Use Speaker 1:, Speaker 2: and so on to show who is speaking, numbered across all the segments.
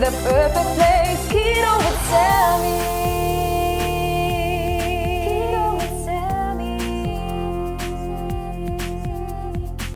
Speaker 1: the perfect place. Keto with Sammy. Keto with Sammy.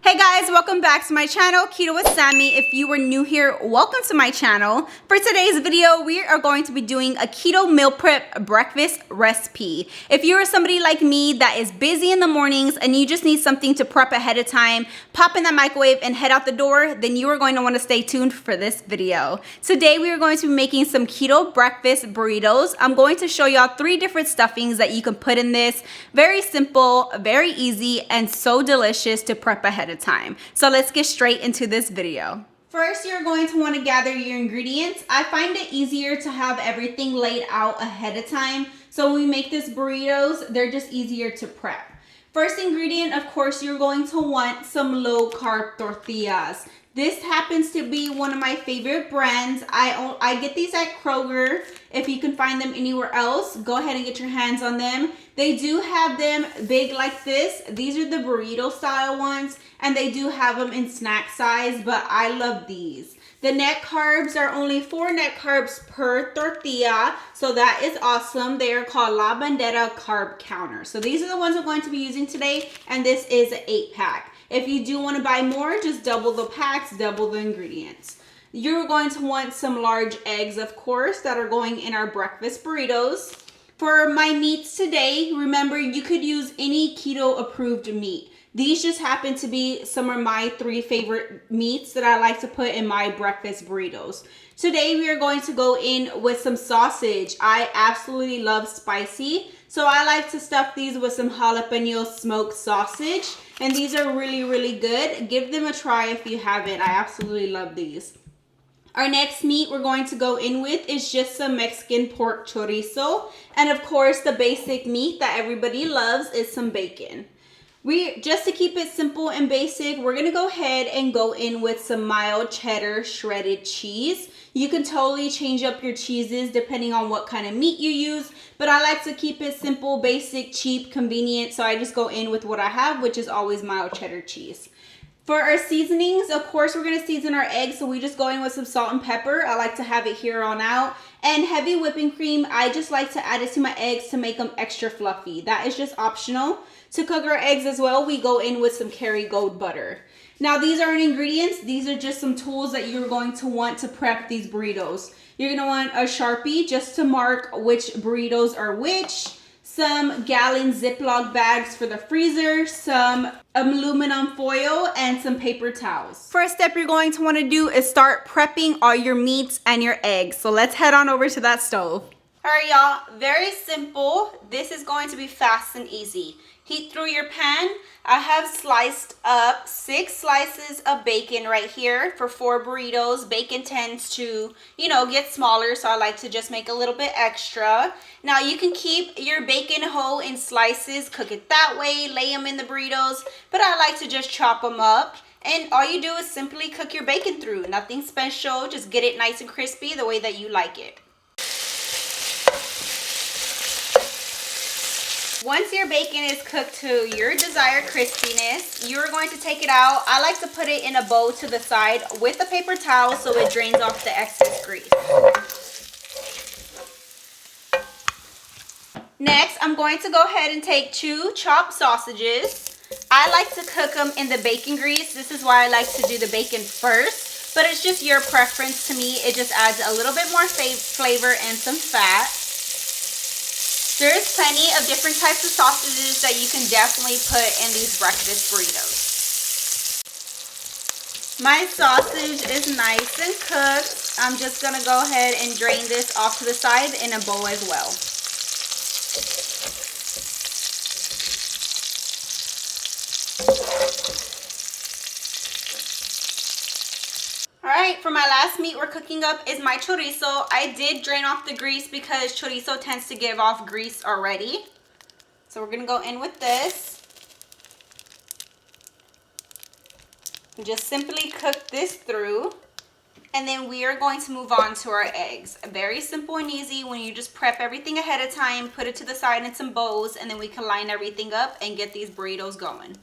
Speaker 2: Hey guys, welcome back to my channel, Keto with Sammy. If you were new here, welcome to my channel. For today's video, we are going to be doing a keto meal prep breakfast recipe. If you are somebody like me that is busy in the mornings and you just need something to prep ahead of time, pop in that microwave and head out the door, then you are going to want to stay tuned for this video. Today, we are going to be making some keto breakfast burritos. I'm going to show y'all 3 different stuffings that you can put in this. Very simple, very easy, and so delicious to prep ahead of time. So let's get straight into this video. First, you're going to want to gather your ingredients. I find it easier to have everything laid out ahead of time. So when we make this burritos, they're just easier to prep. First ingredient, of course, you're going to want some low carb tortillas. This happens to be one of my favorite brands. I get these at Kroger. If you can find them anywhere else, go ahead and get your hands on them. They do have them big like this. These are the burrito style ones, and they do have them in snack size, but I love these. The net carbs are only 4 net carbs per tortilla, so that is awesome. They are called La Bandera Carb Counter. So these are the ones I'm going to be using today, and this is an 8-pack. If you do want to buy more, just double the packs, double the ingredients. You're going to want some large eggs, of course, that are going in our breakfast burritos. For my meats today, remember you could use any keto approved meat. These just happen to be some of my 3 favorite meats that I like to put in my breakfast burritos. Today we are going to go in with some sausage. I absolutely love spicy, so I like to stuff these with some jalapeno smoked sausage, and these are really, really good. Give them a try if you haven't. I absolutely love these. Our next meat we're going to go in with is just some Mexican pork chorizo, and of course the basic meat that everybody loves is some bacon. Just to keep it simple and basic, we're going to go ahead and go in with some mild cheddar shredded cheese. You can totally change up your cheeses depending on what kind of meat you use, but I like to keep it simple, basic, cheap, convenient, so I just go in with what I have, which is always mild cheddar cheese. For our seasonings, of course, we're going to season our eggs, so we just go in with some salt and pepper. I like to have it here on out. And heavy whipping cream, I just like to add it to my eggs to make them extra fluffy. That is just optional. To cook our eggs as well, we go in with some Kerrygold butter. Now, these aren't ingredients. These are just some tools that you're going to want to prep these burritos. You're going to want a Sharpie just to mark which burritos are which. Some gallon Ziploc bags for the freezer, some aluminum foil, and some paper towels. First step you're going to want to do is start prepping all your meats and your eggs. So let's head on over to that stove. All right, y'all, very simple. This is going to be fast and easy. Heat through your pan. I have sliced up 6 slices of bacon right here for 4 burritos. Bacon tends to, get smaller, so I like to just make a little bit extra. Now, you can keep your bacon whole in slices, cook it that way, lay them in the burritos, but I like to just chop them up. And all you do is simply cook your bacon through. Nothing special, just get it nice and crispy the way that you like it. Once your bacon is cooked to your desired crispiness, you're going to take it out. I like to put it in a bowl to the side with a paper towel so it drains off the excess grease. Next, I'm going to go ahead and take 2 chopped sausages. I like to cook them in the bacon grease. This is why I like to do the bacon first, but it's just your preference. To me, it just adds a little bit more flavor and some fat. There's plenty of different types of sausages that you can definitely put in these breakfast burritos. My sausage is nice and cooked. I'm just going to go ahead and drain this off to the side in a bowl as well. Alright, for my last meat we're cooking up is my chorizo. I did drain off the grease because chorizo tends to give off grease already. So we're going to go in with this. And just simply cook this through. And then we are going to move on to our eggs. Very simple and easy when you just prep everything ahead of time, put it to the side in some bowls, and then we can line everything up and get these burritos going.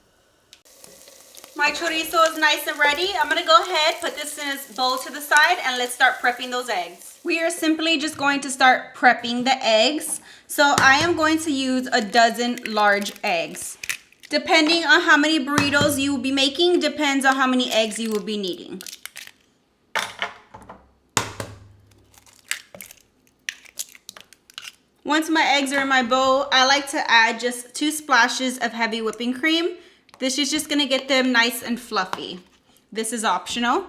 Speaker 2: My My chorizo is nice and ready. I'm gonna go ahead, put this in a bowl to the side, and let's start prepping those eggs. We are simply just going to start prepping the eggs. So I am going to use a dozen large eggs. Depending on how many burritos you will be making, depends on how many eggs you will be needing. Once my eggs are in my bowl, I like to add just 2 splashes of heavy whipping cream. This is just gonna get them nice and fluffy. This is optional.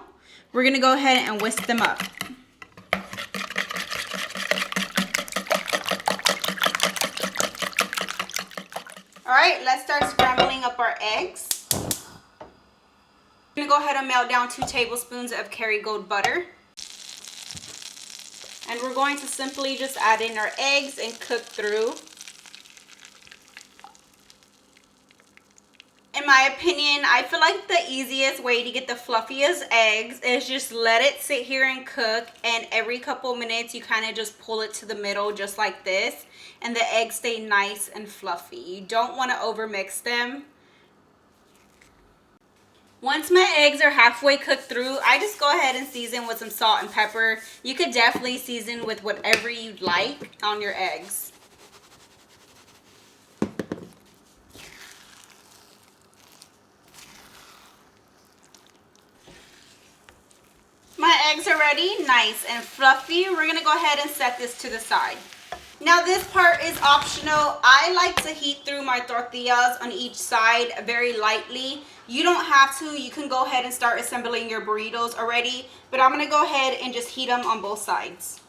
Speaker 2: We're gonna go ahead and whisk them up. All right, let's start scrambling up our eggs. I'm gonna go ahead and melt down 2 tablespoons of Kerrygold butter. And we're going to simply just add in our eggs and cook through. In my opinion, I feel like the easiest way to get the fluffiest eggs is just let it sit here and cook, and every couple minutes you kind of just pull it to the middle just like this, and the eggs stay nice and fluffy. You don't want to overmix them. Once my eggs are halfway cooked through, I just go ahead and season with some salt and pepper. You could definitely season with whatever you'd like on your eggs. My eggs are ready, nice and fluffy. We're gonna go ahead and set this to the side. Now this part is optional. I like to heat through my tortillas on each side very lightly. You don't have to. You can go ahead and start assembling your burritos already, but I'm gonna go ahead and just heat them on both sides.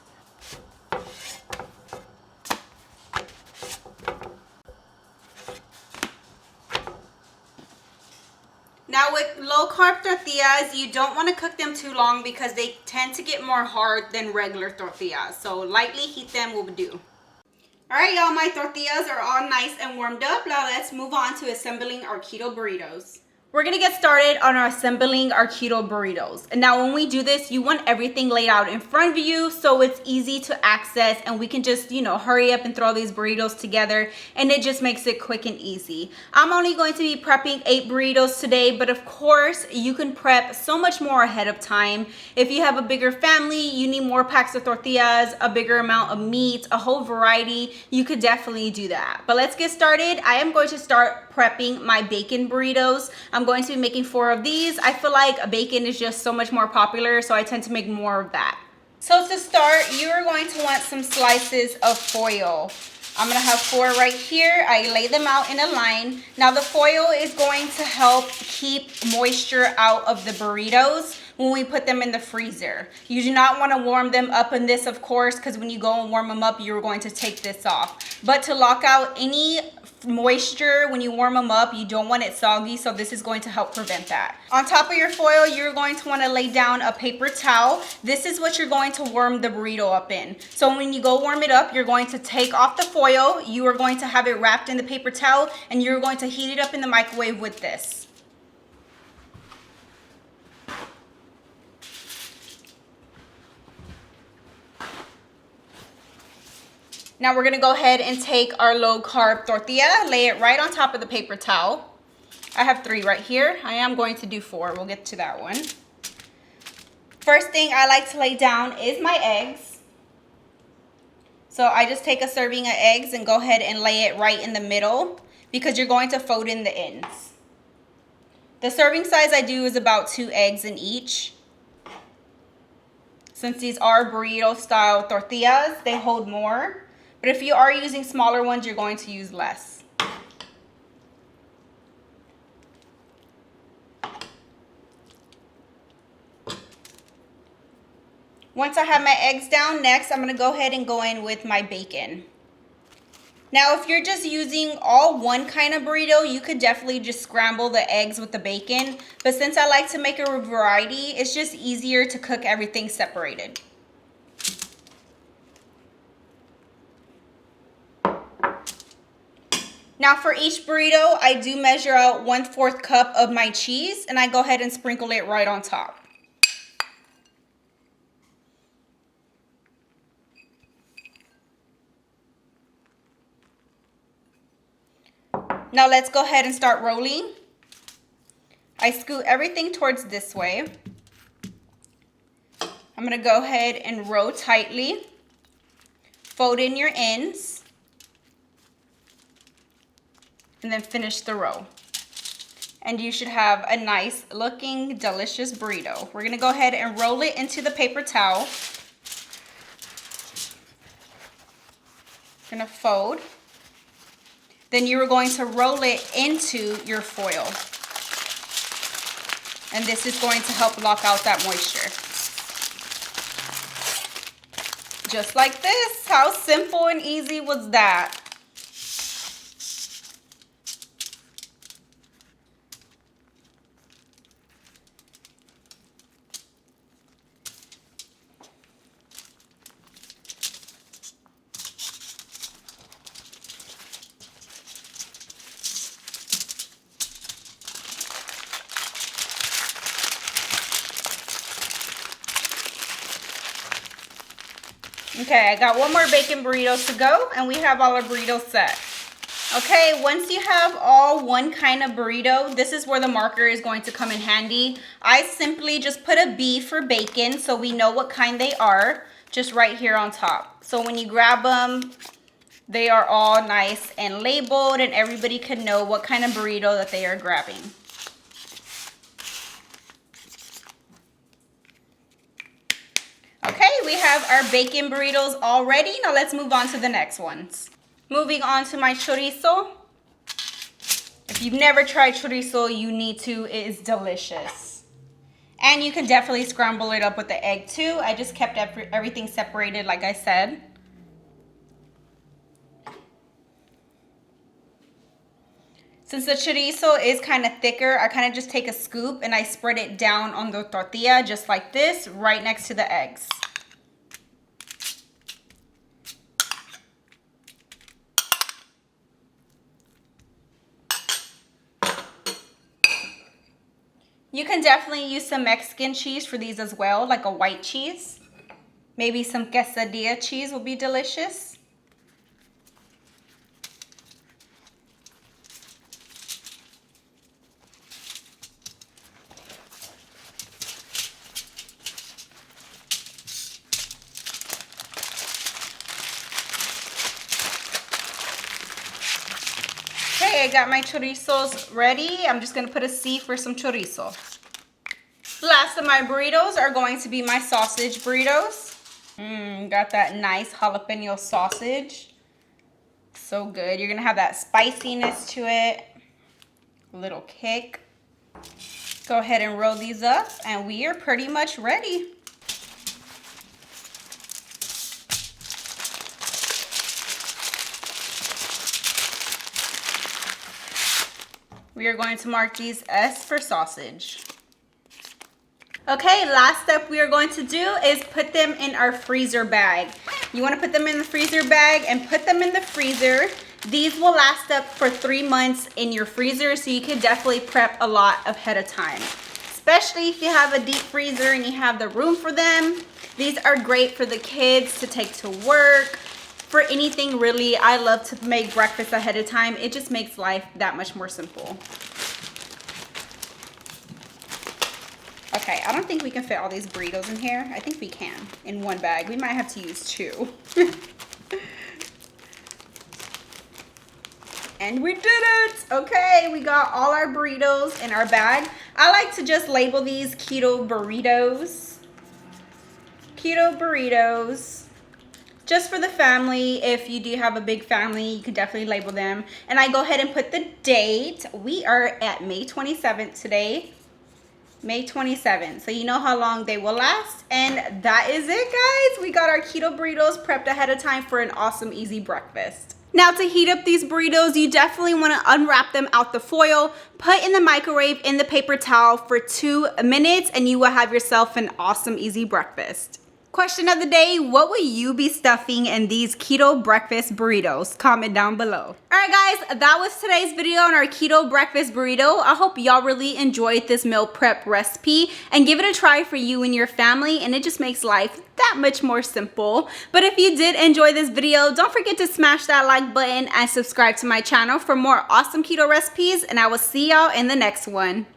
Speaker 2: Now with low carb tortillas, you don't want to cook them too long because they tend to get more hard than regular tortillas. So lightly heat them will do. All right, y'all, my tortillas are all nice and warmed up. Now let's move on to assembling our keto burritos. We're gonna get started on our assembling our keto burritos. And now when we do this, you want everything laid out in front of you so it's easy to access, and we can just, hurry up and throw these burritos together, and it just makes it quick and easy. I'm only going to be prepping 8 burritos today, but of course you can prep so much more ahead of time. If you have a bigger family, you need more packs of tortillas, a bigger amount of meat, a whole variety, you could definitely do that. But let's get started. I am going to start prepping my bacon burritos. I'm going to be making 4 of these. I feel like bacon is just so much more popular, so I tend to make more of that. So to start, you are going to want some slices of foil. I'm gonna have 4 right here. I lay them out in a line. Now the foil is going to help keep moisture out of the burritos when we put them in the freezer. You do not want to warm them up in this, of course, because when you go and warm them up, you're going to take this off. But to lock out any moisture when you warm them up, you don't want it soggy, so this is going to help prevent that. On top of your foil, you're going to want to lay down a paper towel. This is what you're going to warm the burrito up in. So when you go warm it up, you're going to take off the foil, you are going to have it wrapped in the paper towel, and you're going to heat it up in the microwave with this. Now we're gonna go ahead and take our low carb tortilla, lay it right on top of the paper towel. I have 3 right here. I am going to do 4, we'll get to that one. First thing I like to lay down is my eggs. So I just take a serving of eggs and go ahead and lay it right in the middle because you're going to fold in the ends. The serving size I do is about 2 eggs in each. Since these are burrito style tortillas, they hold more. But if you are using smaller ones, you're going to use less. Once I have my eggs down, next I'm going to go ahead and go in with my bacon. Now if you're just using all one kind of burrito, you could definitely just scramble the eggs with the bacon. But since I like to make a variety, it's just easier to cook everything separated. Now for each burrito, I do measure out 1/4 cup of my cheese, and I go ahead and sprinkle it right on top. Now let's go ahead and start rolling. I scoot everything towards this way. I'm gonna go ahead and roll tightly. Fold in your ends. And then finish the row. And you should have a nice looking, delicious burrito. We're gonna go ahead and roll it into the paper towel. Gonna fold. Then you are going to roll it into your foil. And this is going to help lock out that moisture. Just like this. How simple and easy was that? Okay, I got one more bacon burrito to go and we have all our burritos set. Okay, once you have all one kind of burrito, this is where the marker is going to come in handy. I simply just put a B for bacon so we know what kind they are, just right here on top. So when you grab them, they are all nice and labeled and everybody can know what kind of burrito that they are grabbing. Okay, we have our bacon burritos all ready. Now let's move on to the next ones. Moving on to my chorizo. If you've never tried chorizo, you need to. It is delicious. And you can definitely scramble it up with the egg too. I just kept everything separated like I said. Since the chorizo is kind of thicker, I kind of just take a scoop and I spread it down on the tortilla just like this, right next to the eggs. You can definitely use some Mexican cheese for these as well, like a white cheese. Maybe some quesadilla cheese will be delicious. Okay, I got my chorizos ready. I'm just gonna put a C for some chorizo. Last of my burritos are going to be my sausage burritos. Got that nice jalapeno sausage. So good. You're gonna have that spiciness to it. A little kick. Go ahead and roll these up and we are pretty much ready. We are going to mark these S for sausage. Okay, last step we are going to do is put them in our freezer bag. You want to put them in the freezer bag and put them in the freezer. These will last up for 3 months in your freezer, so you can definitely prep a lot ahead of time. Especially if you have a deep freezer and you have the room for them. These are great for the kids to take to work. For anything really, I love to make breakfast ahead of time. It just makes life that much more simple. Okay, I don't think we can fit all these burritos in here. I think we can in one bag. We might have to use 2. And we did it! Okay, we got all our burritos in our bag. I like to just label these keto burritos. Keto burritos. Just for the family. If you do have a big family, you could definitely label them. And I go ahead and put the date. We are at May 27th today. May 27th. So you know how long they will last. And that is it, guys. We got our keto burritos prepped ahead of time for an awesome, easy breakfast. Now to heat up these burritos, you definitely want to unwrap them out the foil, put in the microwave in the paper towel for 2 minutes, and you will have yourself an awesome, easy breakfast. Question of the day, what will you be stuffing in these keto breakfast burritos? Comment down below. Alright guys, that was today's video on our keto breakfast burrito. I hope y'all really enjoyed this meal prep recipe and give it a try for you and your family, and it just makes life that much more simple. But if you did enjoy this video, don't forget to smash that like button and subscribe to my channel for more awesome keto recipes, and I will see y'all in the next one.